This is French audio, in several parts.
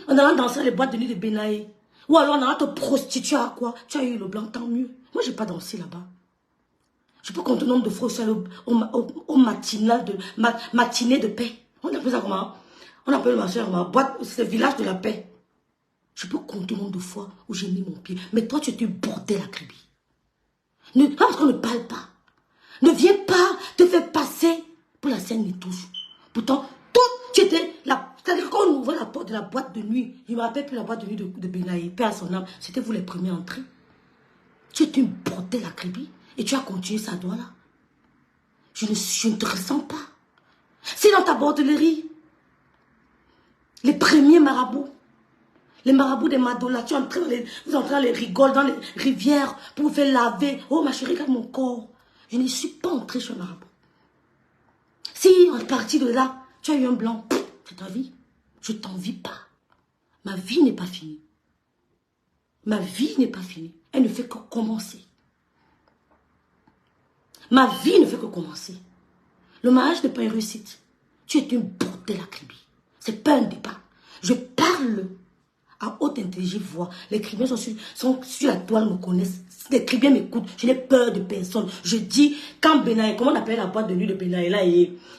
en allant danser dans les boîtes de nuit de Benaï. Ou alors en allant te prostituer à quoi? Tu as eu le blanc, tant mieux. Moi, je n'ai pas dansé là-bas. Je peux compter le nombre de fois au matinal de, matinée de paix. On appelle ça comment? On appelle ma soeur, ma boîte, c'est le village de la paix. Je peux compter le nombre de fois où j'ai mis mon pied. Mais toi, tu es bordel à Kribi. Pas parce qu'on ne parle pas. Ne viens pas te faire passer pour la scène des touches. Pourtant, tu étais là. C'est-à-dire qu'on ouvrait la porte de la boîte de nuit. Je ne me rappelle plus la boîte de nuit de Benaï. Père à son âme. C'était vous les premiers entrés. Tu es une bordel à Kribi. Et tu as continué ça doigt là. Je ne te ressens pas. C'est dans ta bordellerie. Les premiers marabouts. Les marabouts des Madola. Vous entrez dans les rigoles, dans les rivières pour vous faire laver. Oh ma chérie, regarde mon corps. Je ne suis pas entrée chez un marabout. Si en partie de là, tu as eu un blanc, c'est ta vie. Je ne t'envie pas. Ma vie n'est pas finie. Ma vie n'est pas finie. Elle ne fait que commencer. Ma vie ne fait que commencer. Le mariage n'est pas une réussite. Tu es une bordel à Kribi. C'est pas un débat. Je parle à haute intelligente voix. Les Kribiens sont sur la toile, me connaissent. Les Kribiens m'écoutent. Je n'ai peur de personne. Je dis, quand Benaï, comment on appelle la boîte de nuit de Benaï là,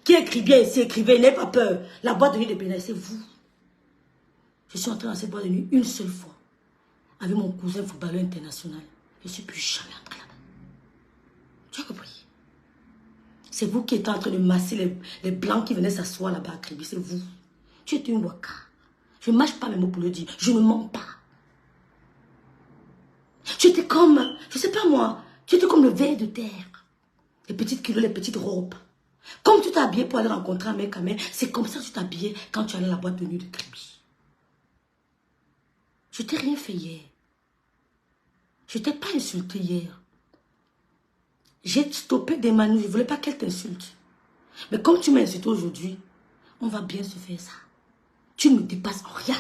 qui est Kribien ici, écrivez, n'ayez pas peur. La boîte de nuit de Benaï, c'est vous. Je suis entrée dans cette boîte de nuit une seule fois. Avec mon cousin footballeur international. Je ne suis plus jamais entrée là-bas. Tu as compris? C'est vous qui êtes en train de masser les blancs qui venaient s'asseoir là-bas à Kribi. C'est vous. Tu es une waka. Je ne mâche pas mes mots pour le dire. Je ne mens pas. Tu étais comme, je ne sais pas moi, tu étais comme le ver de terre. Les petites kilos, les petites robes. Comme tu t'habillais pour aller rencontrer un mec à mec, c'est comme ça que tu t'habillais quand tu allais à la boîte de nuit de Kribi. Je t'ai rien fait hier. Je t'ai pas insulté hier. J'ai stoppé des manus, je ne voulais pas qu'elle t'insulte. Mais comme tu m'as insulté aujourd'hui, on va bien se faire ça. Tu ne me dépasses en rien.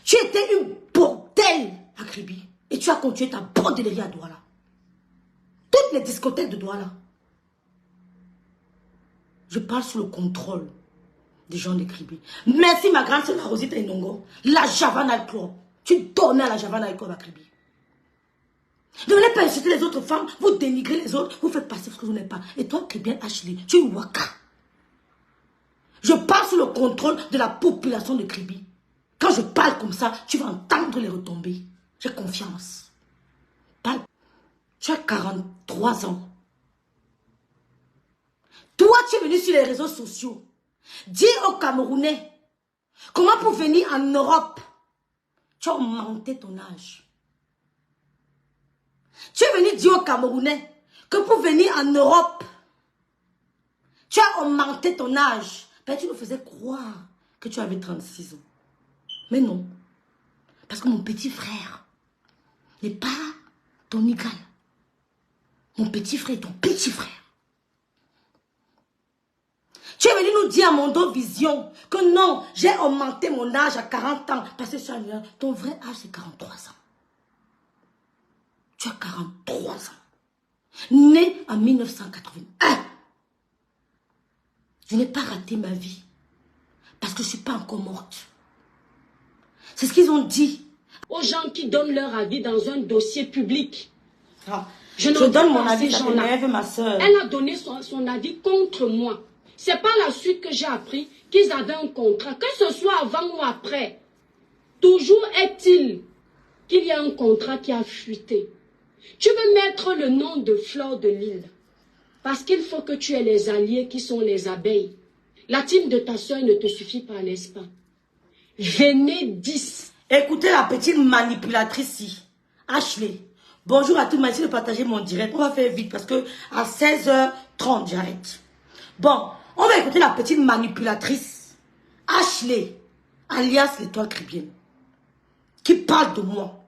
Tu étais une bordel à Kribi. Et tu as continué ta bordellerie à Douala. Toutes les discothèques de Douala. Je parle sous le contrôle des gens de Kribi. Merci ma grande sœur Rosita Inongo. La Javana Club. Tu donnais à la Javana Club à Kribi. Ne venez pas insulter les autres femmes. Vous dénigrez les autres. Vous faites passer ce que vous n'êtes pas. Et toi, Kribien Ashley, tu es une waka. Je parle sous le contrôle de la population de Kribi. Quand je parle comme ça, tu vas entendre les retombées. J'ai confiance. Parle. Tu as 43 ans. Toi, tu es venu sur les réseaux sociaux. Dis aux Camerounais comment pour venir en Europe. Tu as augmenté ton âge. Tu es venu dire aux Camerounais que pour venir en Europe, tu as augmenté ton âge. Ben, tu nous faisais croire que tu avais 36 ans. Mais non. Parce que mon petit frère n'est pas ton égal. Mon petit frère est ton petit frère. Tu es venu nous dire à Mondo Vision que non, j'ai augmenté mon âge à 40 ans. Parce que ton vrai âge, c'est 43 ans. Tu as 43 ans. Né en 1981. Je n'ai pas raté ma vie. Parce que je ne suis pas encore morte. C'est ce qu'ils ont dit. Aux gens qui donnent leur avis dans un dossier public. Ah, je donne mon avis, ça t'énerve, ma soeur. Elle a donné son avis contre moi. C'est par la suite que j'ai appris qu'ils avaient un contrat. Que ce soit avant ou après. Toujours est-il qu'il y a un contrat qui a fuité. Tu veux mettre le nom de Fleur de Lille. Parce qu'il faut que tu aies les alliés qui sont les abeilles. La team de ta soeur ne te suffit pas, n'est-ce pas? Venez 10. Écoutez la petite manipulatrice ici. Ashley. Bonjour à tous. Merci de partager mon direct. On va faire vite parce que à 16h30, j'arrête. Bon, on va écouter la petite manipulatrice. Ashley, alias l'étoile cribienne. Qui parle de moi.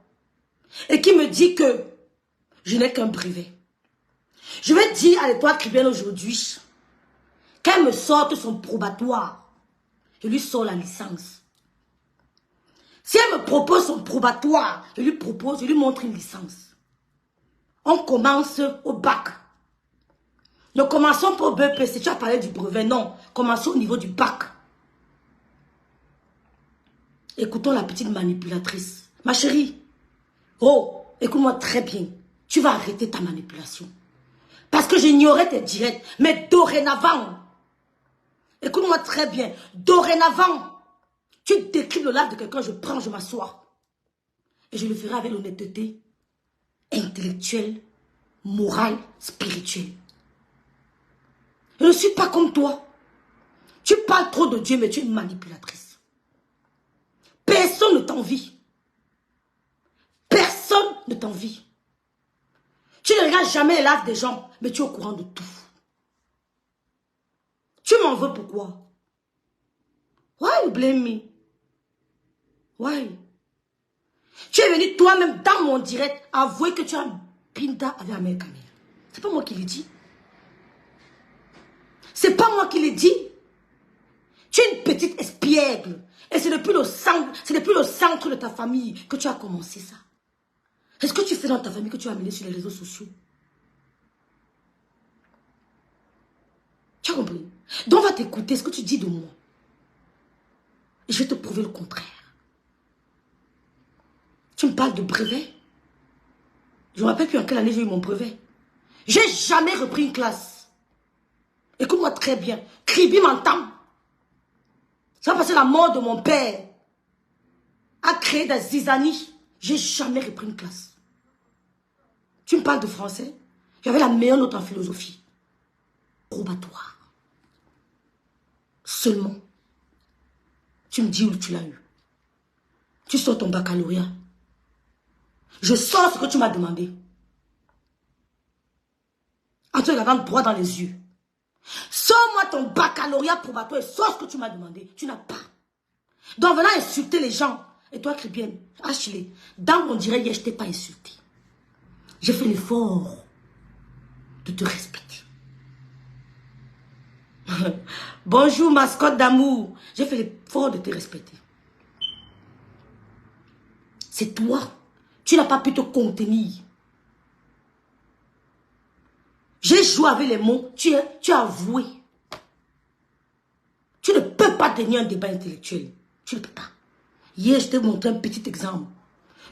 Et qui me dit que je n'ai qu'un brevet. Je vais dire à l'étoile cribienne aujourd'hui qu'elle me sorte son probatoire. Je lui sors la licence. Si elle me propose son probatoire, je lui montre une licence. On commence au bac. Ne commençons pas au BEPC, tu as parlé du brevet, non. Commençons au niveau du bac. Écoutons la petite manipulatrice. Ma chérie, oh, écoute-moi très bien. Tu vas arrêter ta manipulation. Parce que j'ignorais tes directs. Mais dorénavant, écoute-moi très bien. Dorénavant, tu décris le live de quelqu'un, je prends, je m'assois. Et je le ferai avec l'honnêteté intellectuelle, morale, spirituelle. Je ne suis pas comme toi. Tu parles trop de Dieu, mais tu es une manipulatrice. Personne ne t'envie. Personne ne t'envie. Tu ne regardes jamais les lives des gens, mais tu es au courant de tout. Tu m'en veux pourquoi? Why you blame me? Why? Tu es venu toi-même dans mon direct avouer que tu as un pinta avec Amel Kamel. C'est pas moi qui l'ai dit. C'est pas moi qui l'ai dit. Tu es une petite espiègle. Et c'est depuis le centre de ta famille que tu as commencé ça. Est-ce que tu fais dans ta famille que tu as amené sur les réseaux sociaux? Tu as compris? Donc on va t'écouter ce que tu dis de moi. Et je vais te prouver le contraire. Tu me parles de brevet. Je me rappelle plus en quelle année j'ai eu mon brevet. J'ai jamais repris une classe. Écoute-moi très bien. Kribi m'entend. Ça va passer la mort de mon père a créé des zizanies. J'ai jamais repris une classe. Tu me parles de français? J'avais la meilleure note en philosophie. Probatoire. Seulement. Tu me dis où tu l'as eu. Tu sors ton baccalauréat. Je sors ce que tu m'as demandé. En te regardant droit dans les yeux. Sors-moi ton baccalauréat probatoire et sors ce que tu m'as demandé. Tu n'as pas. Donc venant insulter les gens. Et toi, Kribienne, Ashley, dans mon direct, je ne t'ai pas insulté. J'ai fait l'effort de te respecter. Bonjour, mascotte d'amour. J'ai fait l'effort de te respecter. C'est toi. Tu n'as pas pu te contenir. J'ai joué avec les mots. Tu as avoué. Tu ne peux pas tenir un débat intellectuel. Tu ne peux pas. Hier, je t'ai montré un petit exemple.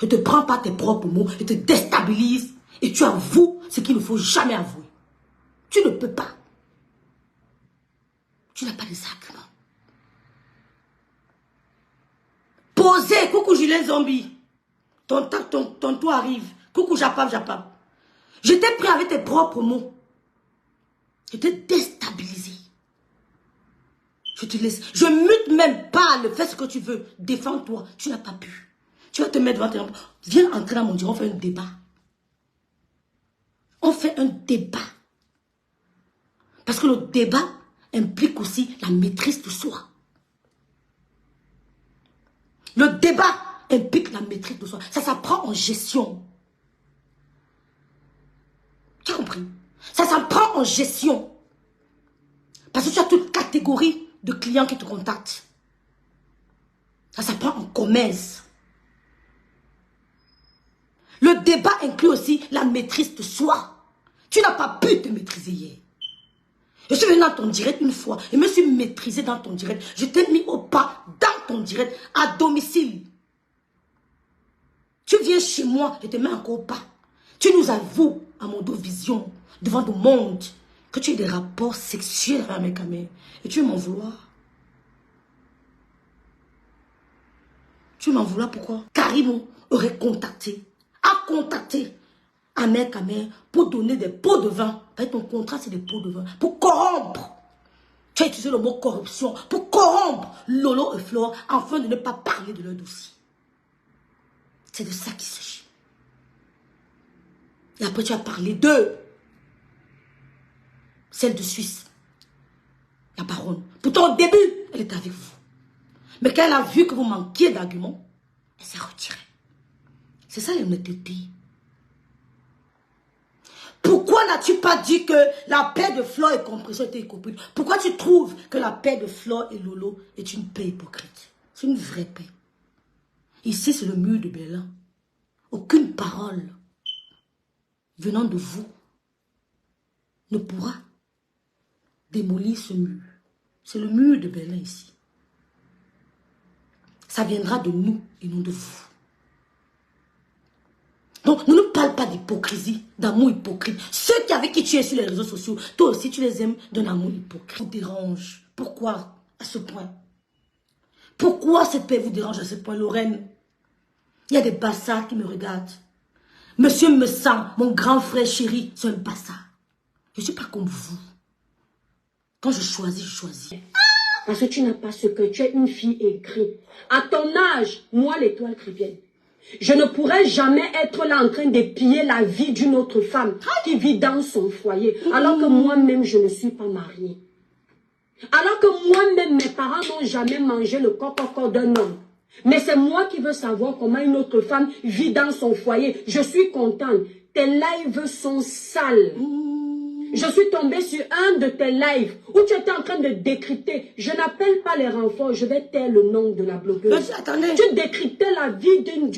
Ne te prends pas tes propres mots et te déstabilise. Et tu avoues ce qu'il ne faut jamais avouer. Tu ne peux pas. Tu n'as pas de arguments. Posez. Coucou Julien Zombie. Ton toit arrive. Coucou Japap. Je t'ai pris avec tes propres mots. Je t'ai déstabilisé. Je te laisse. Je mute même pas le fais ce que tu veux. Défends-toi. Tu n'as pas pu. Tu vas te mettre devant tes... Viens entrer dans mon direct. On fait un débat. On fait un débat. Parce que le débat implique aussi la maîtrise de soi. Le débat implique la maîtrise de soi. Ça s'apprend en gestion. Tu as compris? Ça s'apprend en gestion. Parce que tu as toute catégorie de clients qui te contactent. Ça s'apprend en commerce. Le débat inclut aussi la maîtrise de soi. Tu n'as pas pu te maîtriser hier. Je suis venu dans ton direct une fois. Je me suis maîtrisé dans ton direct. Je t'ai mis au pas dans ton direct à domicile. Tu viens chez moi, je te mets encore au pas. Tu nous avoues à mon dos vision devant le monde que tu as des rapports sexuels avec Amel. Et tu veux m'en vouloir. Tu veux m'en vouloir pourquoi? Karim aurait contacté, a contacté Amel Kamel pour donner des pots de vin. Ton contrat, c'est des pots de vin. Pour corrompre. Tu as utilisé le mot corruption. Pour corrompre Lolo et Flore afin de ne pas parler de leur dossier. C'est de ça qu'il s'agit. Et après, tu as parlé de celle de Suisse. La baronne. Pourtant, au début, elle était avec vous. Mais quand elle a vu que vous manquiez d'arguments, elle s'est retirée. C'est ça l'honnêteté. Pourquoi n'as-tu pas dit que la paix de Flore et Compression était hypocrite? Pourquoi tu trouves que la paix de Flore et Lolo est une paix hypocrite? C'est une vraie paix. Ici, c'est le mur de Berlin. Aucune parole venant de vous ne pourra démolir ce mur. C'est le mur de Berlin ici. ça viendra de nous et non de vous. Donc, ne nous parle pas d'hypocrisie, d'amour hypocrite. Ceux avec qui tu es sur les réseaux sociaux, toi aussi tu les aimes d'un amour hypocrite. Ça vous dérange. Pourquoi à ce point? Pourquoi cette paix vous dérange à ce point, Lorraine? Il y a des bastards qui me regardent. Monsieur me sent, mon grand frère chéri, c'est un bastard. Je ne suis pas comme vous. Quand je choisis, je choisis. Parce que tu n'as pas ce que tu es une fille aigrie. À ton âge, moi l'étoile chrétienne, je ne pourrais jamais être là en train de piller la vie d'une autre femme qui vit dans son foyer. Alors que moi-même, je ne suis pas mariée. Alors que moi-même, mes parents n'ont jamais mangé le coco d'un homme. Mais c'est moi qui veux savoir comment une autre femme vit dans son foyer. Je suis contente. Tes lives sont sales. Je suis tombée sur un de tes lives où tu étais en train de décrypter. Je n'appelle pas les renforts, je vais taire le nom de la blogueuse. Attendez. Tu décryptais la vie d'une...